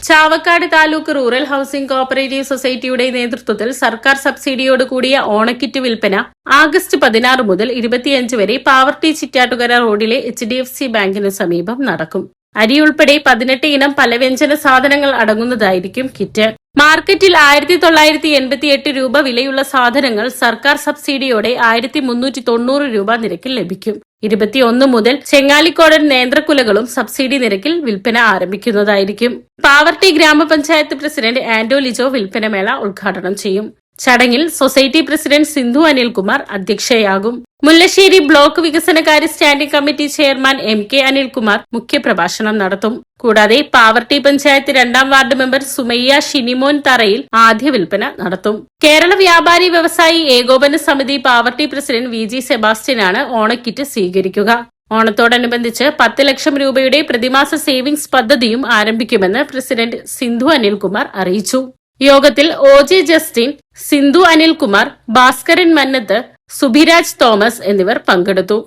Chavakkad taluk rural housing cooperative സൊസൈറ്റിയുടെ നേതൃത്വത്തിൽ സർക്കാർ സബ്സിഡിയോട് കൂടിയ ഓണക്കിറ്റ് വിൽപ്പന ആഗസ്റ്റ് 16 മുതൽ 25 വരെ പാവർട്ടി ചിറ്റാറ്റുകര റോഡിലെ HDFC ബാങ്കിന് സമീപം നടക്കും. അരി ഉൾപ്പെടെ 18 ഇനം പലവ്യഞ്ജന സാധനങ്ങൾ അടങ്ങുന്നതായിരിക്കും കിറ്റ്. മാർക്കറ്റിൽ 1988 രൂപ വിലയുള്ള സാധനങ്ങൾ സർക്കാർ സബ്സിഡിയോടെ 1390 രൂപ നിരക്കിൽ ലഭിക്കും. 21 മുതൽ ചെങ്ങാലിക്കോടൻ നേന്ത്രക്കുലകളും സബ്സിഡി നിരക്കിൽ വിൽപ്പന ആരംഭിക്കുന്നതായിരിക്കും. പാവർട്ടി ഗ്രാമപഞ്ചായത്ത് പ്രസിഡന്റ് ആന്റോ ലിജോ വിൽപ്പനമേള ഉദ്ഘാടനം ചെയ്യും. ചടങ്ങിൽ സൊസൈറ്റി പ്രസിഡന്റ് സിന്ധു അനിൽകുമാർ അധ്യക്ഷയാകും. മുല്ലശ്ശേരി ബ്ലോക്ക് വികസനകാര്യ standing committee chairman MK Anilkumar മുഖ്യപ്രഭാഷണം നടത്തും. കൂടാതെ പാവർട്ടി പഞ്ചായത്ത് 2ാം വാർഡ് മെമ്പർ സുമയ്യ ഷിനിമോൻ തറയിൽ ആദ്യ വിൽപ്പന നടത്തും. കേരള വ്യാപാരി വ്യവസായി ഏകോപന സമിതി പാവർട്ടി പ്രസിഡന്റ് VG സെബാസ്റ്റ്യനാണ് ഓണക്കിറ്റ് സ്വീകരിക്കുക. ഓണത്തോടനുബന്ധിച്ച് 10 ലക്ഷം രൂപയുടെ പ്രതിമാസ സേവിംഗ്സ് പദ്ധതിയും ആരംഭിക്കുമെന്ന് പ്രസിഡന്റ് സിന്ധു അനിൽകുമാർ അറിയിച്ചു. യോഗത്തിൽ OJ Justin, Sindhu Anilkumar, Bhaskaran Mannath, Subhiraj Thomas എന്നിവർ പങ്കെടുത്തു.